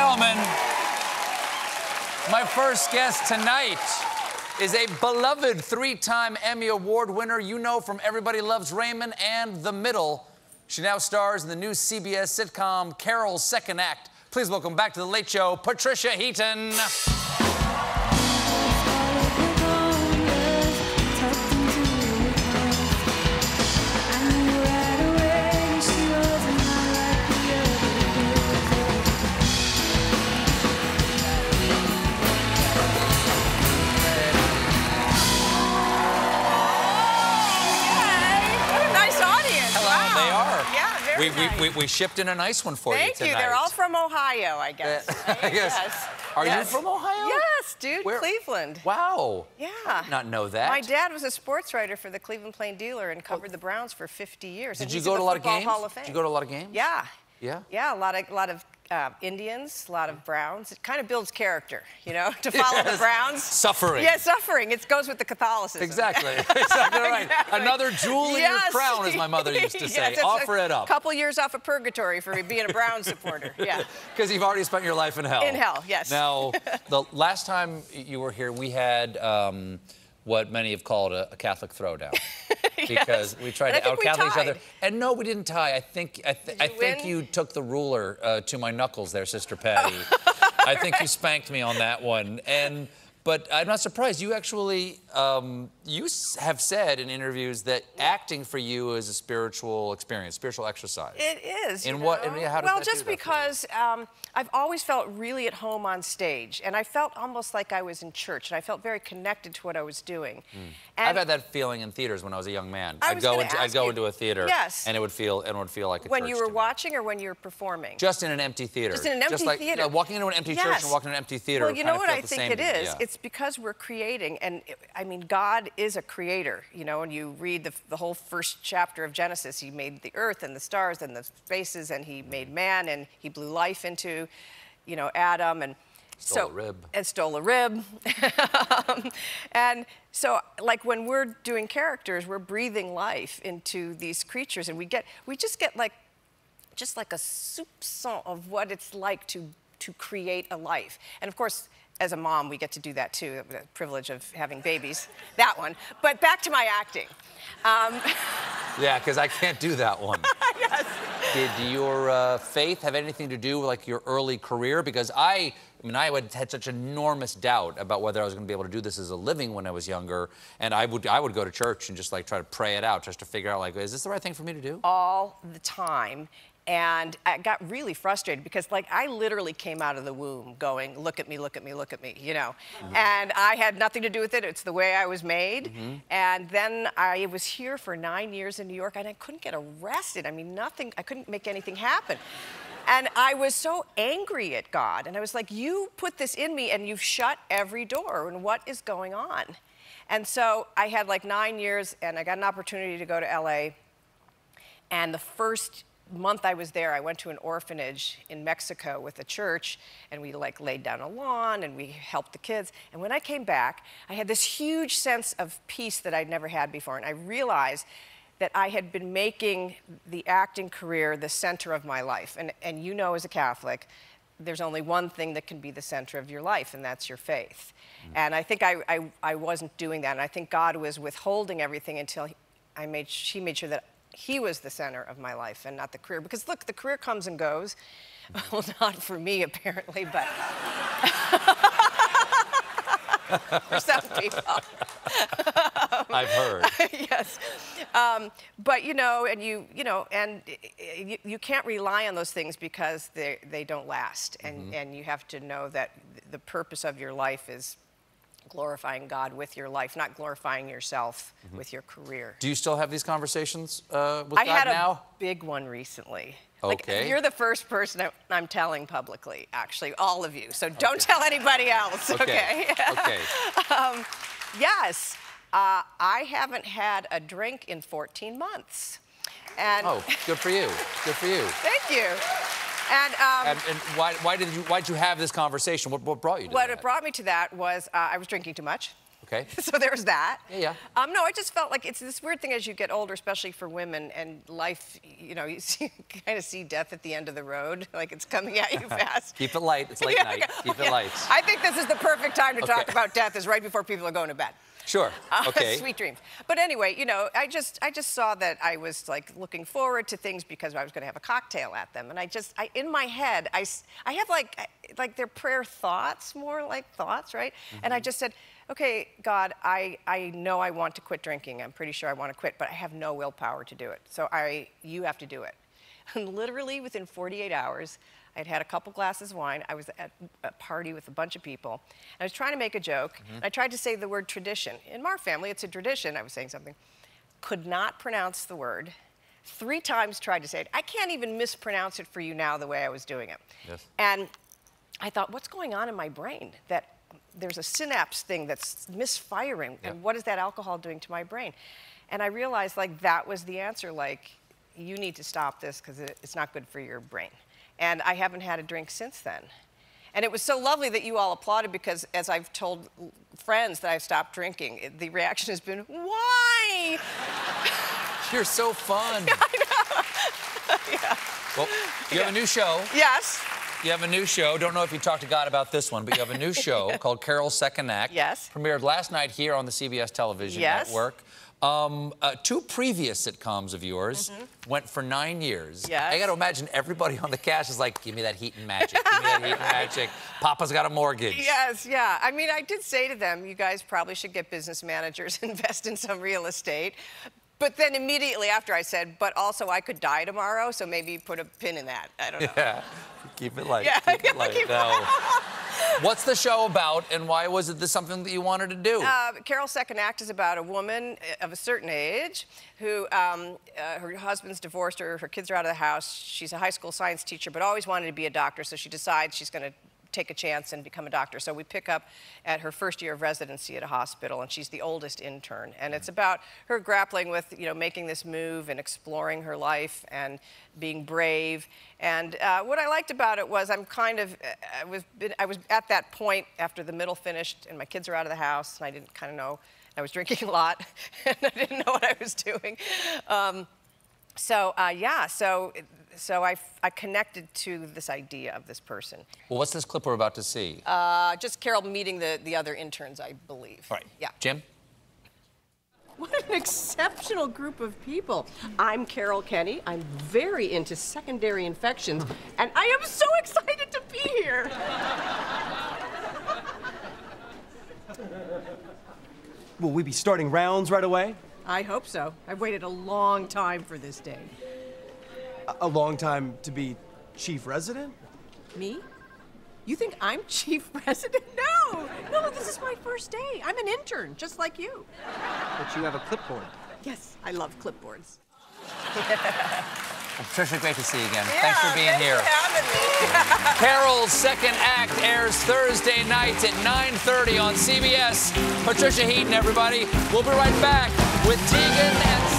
gentlemen, my first guest tonight is a beloved three-time Emmy Award winner you know from Everybody Loves Raymond and The Middle. She now stars in the new CBS sitcom Carol's Second Act. Please welcome back to The Late Show, Patricia Heaton. We shipped in a nice one for you tonight. Thank you. They're all from Ohio, I guess. I guess. Yes. Are you from Ohio? Yes, dude. Where? Cleveland. Wow. Yeah. I did not know that. My dad was a sports writer for the Cleveland Plain Dealer and covered the Browns for 50 years. Did you go to a lot of games? Hall of Fame. Did you go to a lot of games? Yeah. Yeah? Yeah, a lot of Indians, a lot of Browns. It kind of builds character, you know, to follow the Browns. Suffering. Yeah, suffering. It goes with the Catholicism. Exactly. Exactly right. Exactly. Another jewel in your crown, as my mother used to say. Yes, Offer it up. A couple years off of purgatory for being a Browns supporter. Yeah. Because you've already spent your life in hell. In hell, yes. Now, the last time you were here, we had what many have called a Catholic throwdown. Because we tried to out-Catholic each other. And no, we didn't tie. I think you took the ruler to my knuckles there, Sister Patty. I think you spanked me on that one. But I'm not surprised. You actually, you have said in interviews that acting for you is a spiritual experience, spiritual exercise. It is. In what? How does that well, just because I've always felt really at home on stage, and I felt almost like I was in church, and I felt very connected to what I was doing. And I've had that feeling in theaters when I was a young man. I'd go into a theater, yes, and it would feel like a church. When you were watching, or when you were performing? Just in an empty theater. Just in an empty theater. You know, walking into an empty church and walking into an empty theater. Well, you know what I think it is? Yeah. It's because we're creating, and I mean, God is a creator, you know, and you read the whole first chapter of Genesis. He made the earth and the stars and the spaces, and he made man, and he blew life into, you know, Adam, and stole a rib. And stole a rib. And so, like, when we're doing characters, we're breathing life into these creatures, and we just get like a soupçon of what it's like to create a life. And of course, as a mom, we get to do that too, the privilege of having babies, that one. But back to my acting. Yeah, because I can't do that one. Yes. Did your faith have anything to do with, like, your early career? Because I had such enormous doubt about whether I was going to be able to do this as a living when I was younger, and I would go to church and just, like, try to pray it out, just to figure out, like, is this the right thing for me to do? All the time. And I got really frustrated because, like, I literally came out of the womb going, look at me, look at me, look at me, you know. And I had nothing to do with it. It's the way I was made. And then I was here for 9 years in New York, and I couldn't get arrested. I mean, nothing, I couldn't make anything happen. And I was so angry at God. And I was like, you put this in me, and you've shut every door. And what is going on? And so I had, like, 9 years, and I got an opportunity to go to LA. And the first month I was there, I went to an orphanage in Mexico with a church, and we, like, laid down a lawn and we helped the kids. And when I came back, I had this huge sense of peace that I'd never had before, and I realized that I had been making the acting career the center of my life. And you know, as a Catholic, there's only one thing that can be the center of your life, and that's your faith. And I think I wasn't doing that, and I think God was withholding everything until he made sure that he was the center of my life and not the career. Because look, the career comes and goes. Well, not for me, apparently, but for some people. I've heard. Yes. But, you know, and you can't rely on those things because they don't last. And you have to know that the purpose of your life is glorifying God with your life, not glorifying yourself with your career. Do you still have these conversations with God now? I had a big one recently. Okay. Like, you're the first person I'm telling publicly, actually, all of you. So don't tell anybody else, okay? Okay. Yes, I haven't had a drink in 14 months. And oh, good for you. Good for you. Thank you. And why did you have this conversation? What brought you to that? What brought me to that was I was drinking too much. Okay. So there's that. Yeah. No, I just felt like it's this weird thing as you get older, especially for women, and life, you know, you kind of see death at the end of the road, like it's coming at you fast. Keep it light. It's late night. Keep it light. I think this is the perfect time to talk about death, is right before people are going to bed. Sure. Okay. Sweet dreams. But anyway, you know, I just saw that I was like looking forward to things because I was going to have a cocktail at them, and in my head, I have like their prayer thoughts, more like thoughts, right? Mm-hmm. And I just said, okay, God, I know I want to quit drinking. I'm pretty sure I want to quit, but I have no willpower to do it. So you have to do it. And literally within 48 hours, I'd had a couple glasses of wine. I was at a party with a bunch of people. I was trying to make a joke. Mm-hmm. And I tried to say the word tradition. In our family, it's a tradition. I was saying something. Could not pronounce the word. 3 times tried to say it. I can't even mispronounce it for you now the way I was doing it. Yes. And I thought, what's going on in my brain? That there's a synapse thing that's misfiring. Yep. And what is that alcohol doing to my brain? And I realized, like, that was the answer. Like, you need to stop this because it's not good for your brain. And I haven't had a drink since then. And it was so lovely that you all applauded, because as I've told friends that I've stopped drinking, the reaction has been, why? You're so fun. Yeah, I know. Yeah. Well, you have a new show. Yes. You have a new show. Don't know if you talked to God about this one, but you have a new show called Carol's Second Act. Yes. Premiered last night here on the CBS television network. 2 previous sitcoms of yours went for 9 years. Yes. I got to imagine everybody on the cast is like, give me that Heaton magic. Give me that Heaton magic. Papa's got a mortgage. Yes, yeah. I mean, I did say to them, you guys probably should get business managers, invest in some real estate. But then immediately after I said, but also I could die tomorrow, so maybe put a pin in that. I don't know. Yeah. Keep it light. Yeah, keep it light. No. What's the show about, and why was it this something that you wanted to do? Carol's Second Act is about a woman of a certain age who, her husband's divorced her, her kids are out of the house. She's a high school science teacher, but always wanted to be a doctor, so she decides she's going to take a chance and become a doctor. So we pick up at her first year of residency at a hospital, and she's the oldest intern. And it's about her grappling with, you know, making this move and exploring her life and being brave. And what I liked about it was I was at that point after the middle finished and my kids are out of the house, and I didn't kind of know. I was drinking a lot, and I didn't know what I was doing. So I connected to this idea of this person. Well, what's this clip we're about to see? Just Carol meeting the other interns, I believe. Right. Yeah. Jim? What an exceptional group of people. I'm Carol Kenny. I'm very into secondary infections, and I am so excited to be here. Will we be starting rounds right away? I hope so. I've waited a long time for this day. A long time to be chief resident? Me? You think I'm chief resident? No, this is my first day. I'm an intern, just like you. But you have a clipboard. Yes, I love clipboards. Patricia, great to see you again. Yeah, Thanks for being here. For having me. Carol's Second Act airs Thursday nights at 9:30 on CBS. Patricia Heaton, everybody. We'll be right back with Tegan and